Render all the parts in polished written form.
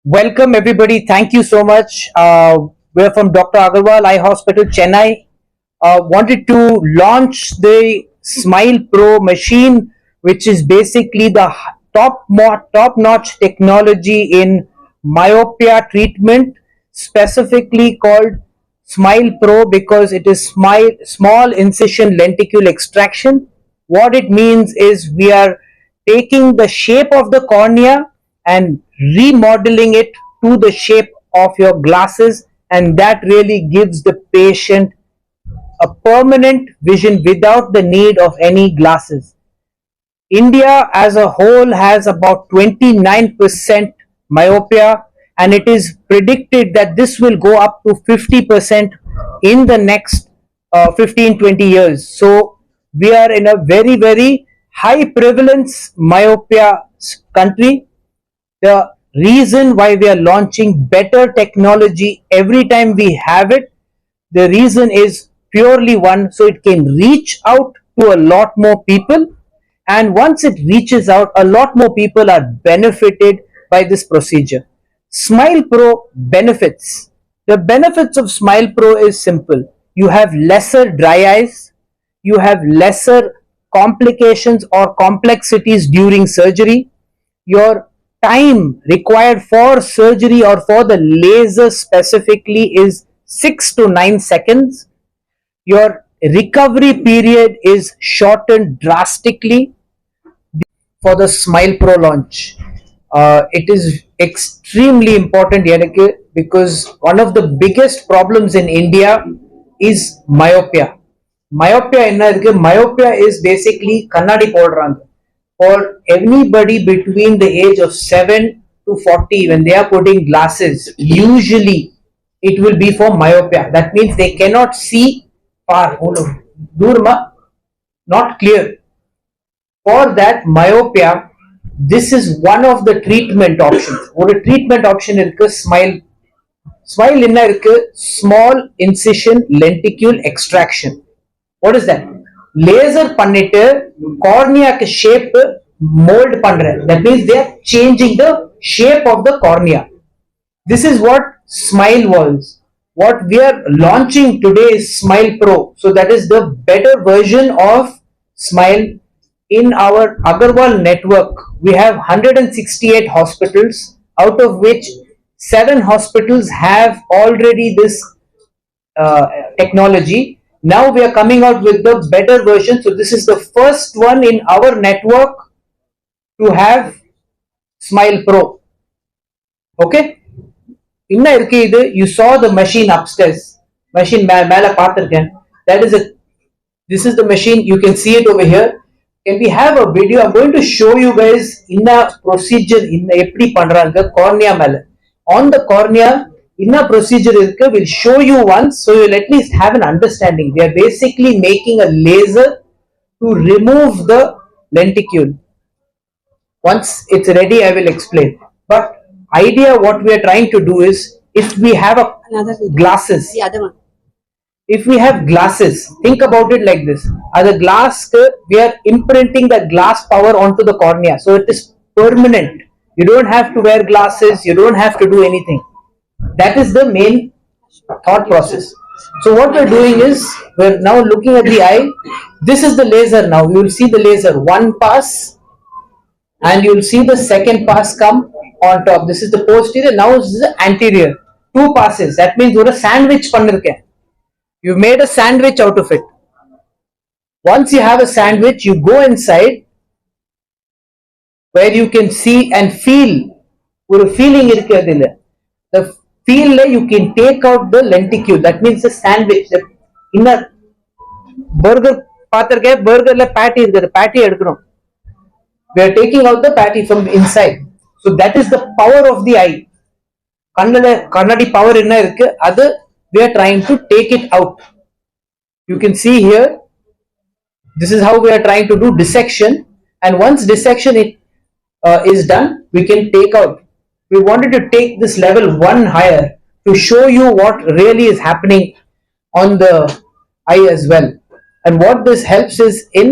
Welcome everybody. Thank you so much. We're from Dr. Agarwal Eye Hospital, Chennai. Wanted to launch the Smile Pro machine, which is basically the top-notch technology in myopia treatment, specifically called Smile Pro because it is small incision lenticule extraction. What it means is we are taking the shape of the cornea and remodeling it to the shape of your glasses, and that really gives the patient a permanent vision without the need of any glasses. India as a whole has about 29% myopia, and it is predicted that this will go up to 50% in the next 15-20 years. So we are in a very, very high prevalence myopia country. The reason why we are launching better technology every time we have it, the reason is purely one, so it can reach out to a lot more people, and once it reaches out, a lot more people are benefited by this procedure. Smile Pro benefits. The benefits of Smile Pro is simple. You have lesser dry eyes, you have lesser complications or complexities during surgery. Your time required for surgery or for the laser specifically is 6 to 9 seconds. Your recovery period is shortened drastically for the Smile Pro launch. It is extremely important because one of the biggest problems in India is myopia. Myopia is basically kannadi podranga. For anybody between the age of 7 to 40, when they are putting glasses, usually it will be for myopia. That means they cannot see far. Durma, not clear. For that myopia, this is one of the treatment options. ஒரு treatment option இருக்கு smile என்ன இருக்கு small incision lenticule extraction. What is that? Laser பண்ணிட்டு corneaக்கு shape mold பண்றேன். That means they are changing the shape of the cornea. This is what Smile was. What we are launching today is Smile Pro. So that is the better version of Smile. In our Agarwal network, we have 168 hospitals, out of which 7 hospitals have already this technology. Now we are coming out with the better version. So this is the first one in our network to have Smile Pro. Okay? Inna irukku idu, you saw the machine upstairs. Machine மேல பார்த்திருக்கேன். This is the machine. You can see it over here. Can we have a video? I'm going to show you guys inna procedure inna eppadi pandranga cornea mela. On the cornea inna procedure irukku, we'll show you once so you'll at least have an understanding. We are basically making a laser to remove the lenticule. Once it's ready, I will explain. But idea what we are trying to do is, if we have glasses, The other one. if we have glasses, think about it like this. As a glass, we are imprinting the glass power onto the cornea, so it is permanent. You don't have to wear glasses, you don't have to do anything. That is the main thought process. So what we're doing is, we're now looking at the eye. This is the laser. Now you will see the laser one pass, and you will see the second pass come on top. This is the posterior. Now this is the anterior. 2 passes. That means you're a sandwich பண்ணிருக்கேன். You've made a sandwich out of it. Once you have a sandwich, you go inside where you can see and feel. ஒரு feeling இருக்கு அதுல. The feel you can take out the lenticule. That means the sandwich. The inner burger பார்த்திருக்கேன். burgerல patty இருக்கு. patty எடுக்கணும். We are taking out the patty from inside. So that is the power of the eye. கண்ணாடி power என்ன இருக்கு அது we are trying to take it out. You can see here, this is how we are trying to do dissection, and once dissection is done, we can take out. We wanted to take this level one higher to show you what really is happening on the eye as well. And what this helps is, in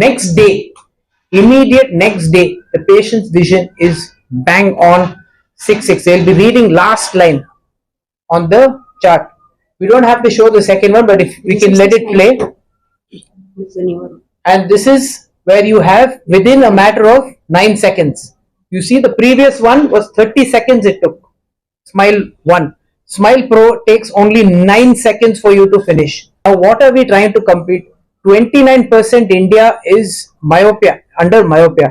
next day, immediate next day, the patient's vision is bang on. 6. They'll be reading last line on the chart. We don't have to show the second one, but if we can let it play. And this is where you have within a matter of 9 seconds. You see the previous one was 30 seconds it took. Smile 1. Smile Pro takes only 9 seconds for you to finish. Now what are we trying to compete? 29% India is myopia, under myopia.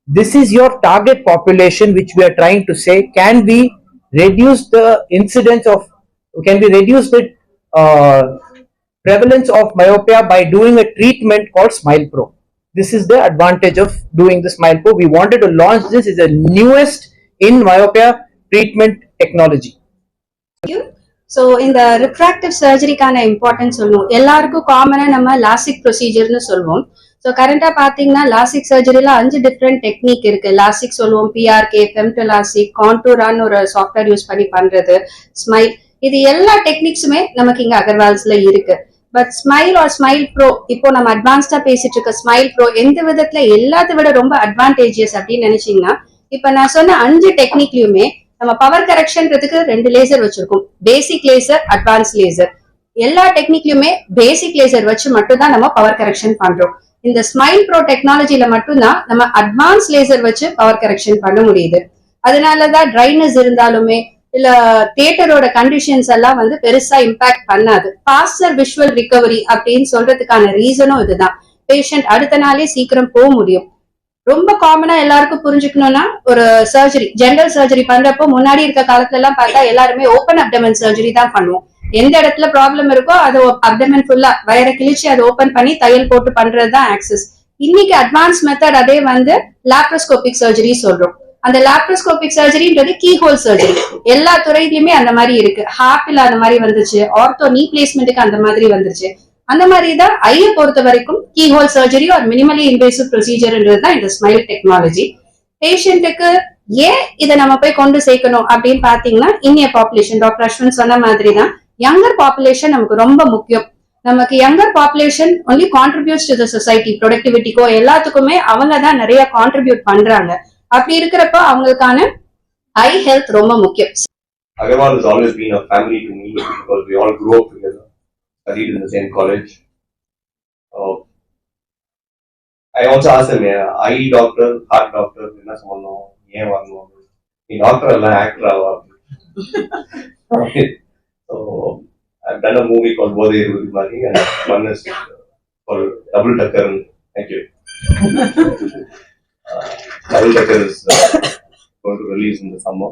This is your target population which we are trying to say, can we reduce the incidence of, can we reduce the prevalence of myopia by doing a treatment called Smile Pro. This is the advantage of doing the Smile Pro. We wanted to launch this as the newest in myopia treatment technology. So இந்த refractive சர்ஜரிக்கான importance சொல்லுவோம். எல்லாருக்கும் காமனா நம்ம LASIK ப்ரொசீஜர்னு சொல்லுவோம். So கரண்டா பாத்தீங்கன்னா LASIK சர்ஜரியில 5 different technique இருக்கு. LASIK சொல்லுவோம், BRK, ஃபெம்டோலாசிக், கான்டூரான்னு ஒரு சாஃப்ட்வேர் யூஸ் பண்ணி பண்றது, ஸ்மைல், இது எல்லா டெக்னிக்ஸுமே நமக்கு இங்க அகர்வால்ஸ்ல இருக்கு. But smile or smile bro, இப்போ நம்ம அட்வான்ஸ்டா பேசிட்டு இருக்க ஸ்மைல் ப்ரோ எந்த விதத்துல எல்லாத்த விட ரொம்ப அட்வான்டேஜியஸ் அப்படின்னு நினைச்சீங்கன்னா, இப்ப நான் சொன்ன 5 டெக்னிக்லயுமே நம்ம பவர் கரெக்ஷன்றதுக்கு 2 லேசர் வச்சிருக்கோம். பேசிக் லேசர், அட்வான்ஸ் லேசர். எல்லா டெக்னிக்லயுமே பேசிக் லேசர் வச்சு மட்டும் தான் நம்ம பவர் கரெக்ஷன் பண்றோம். இந்த ஸ்மைல் ப்ரோ டெக்னாலஜில மட்டும்தான் நம்ம அட்வான்ஸ் லேசர் வச்சு பவர் கரெக்ஷன் பண்ண முடியுது. அதனாலதான் ட்ரைனஸ் இருந்தாலுமே இல்ல தியேட்டரோட கண்டிஷன்ஸ் எல்லாம் வந்து பெருசா இம்பாக்ட் பண்ணாது. ஃபாஸ்டர் விஷுவல் ரிகவரி அப்படின்னு சொல்றதுக்கான ரீசனும் இதுதான். பேஷண்ட் அடுத்த நாளே சீக்கிரம் போக முடியும். ரொம்ப காமனா எல்லாருக்கும் புரிஞ்சுக்கணும்னா, ஒரு சர்ஜரி, ஜெனரல் சர்ஜரி பண்றப்போ முன்னாடி இருக்க காலத்துல எல்லாம் பார்த்தா எல்லாருமே ஓப்பன் அப்டமன் சர்ஜரி தான் பண்ணுவோம். எந்த இடத்துல ப்ராப்ளம் இருக்கோ அது அப்டமன் ஃபுல்லா வயரை கிழிச்சு அதை ஓபன் பண்ணி தையல் போட்டு பண்றதுதான் ஆக்சஸ். இன்னைக்கு அட்வான்ஸ் மெத்தட் அதே வந்து லாப்ரோஸ்கோபிக் சர்ஜரி சொல்றோம். அந்த லாப்ரோஸ்கோபிக் சர்ஜரின்றது கீ ஹோல் சர்ஜரி. எல்லா துறையிலுமே அந்த மாதிரி இருக்கு. ஹார்ட்ல அந்த மாதிரி வந்துச்சு, ஆர்த்தோ நீ பிளேஸ்மெண்ட்டுக்கு அந்த மாதிரி வந்துருச்சு. அந்த மாதிரி தான் ஐயை பொறுத்த வரைக்கும் கீ ஹோல் சர்ஜரி ஒரு மினிமலி இன்வேசிவ் ப்ரொசீஜர்ன்றது தான் இந்த ஸ்மைல் டெக்னாலஜி. பேஷண்ட்டுக்கு ஏன் இதை நம்ம போய் கொண்டு சேர்க்கணும் அப்படின்னு பாத்தீங்கன்னா, இந்திய பாப்புலேஷன் டாக்டர் அஸ்வின் சொன்ன மாதிரி தான் யங்கர் பாப்புலேஷன் நமக்கு ரொம்ப முக்கியம். நமக்கு younger population only contributes to the society, ப்ரொடக்டிவிட்டிக்கோ எல்லாத்துக்குமே அவங்க தான் நிறைய கான்ட்ரிபியூட் பண்றாங்க. அப்படி இருக்கிறப்ப அவங்களுக்கான ஐ ஹெல்த் ரொம்ப முக்கியம். Agarwal has always been a family to me because we all grew up together, studied in the same college. I also asked him, eye doctor, heart doctor, enna sollணும், ஏன் வரணும், நீ டாக்டர் அல்ல actor Aava. So I've done a movie called Bodhe Irudimari and one is called Double Decker. Thank you. Double Decker is going to release in the summer.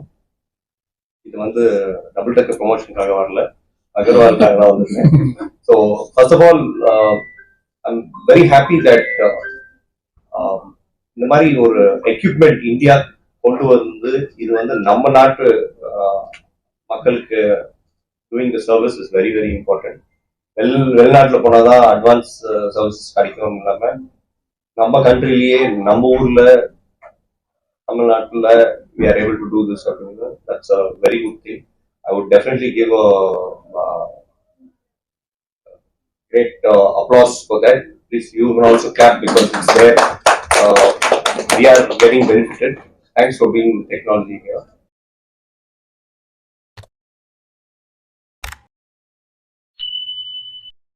இது வந்து double decker ப்ரொமோஷனுக்காக வரல, அகர்வாலுக்காக தான் வந்திருக்கேன். So first of all I'm very happy that இந்த மாதிரி ஒரு equipment India கொண்டு வந்து இது வந்து நம்ம நாட்டு மக்களுக்கு doing the service is very very important. வெளிநாட்டில் போனால் தான் அட்வான்ஸ் சர்வீசஸ் கிடைக்கும் இல்லாமல் நம்ம கண்ட்ரிலேயே நம்ம ஊர்ல தமிழ்நாட்டுல we are able to do this. That's a very good thing. I would definitely give a great applause for that. Please, you can also clap because it's there. We are getting benefited. Thanks for being the technology here.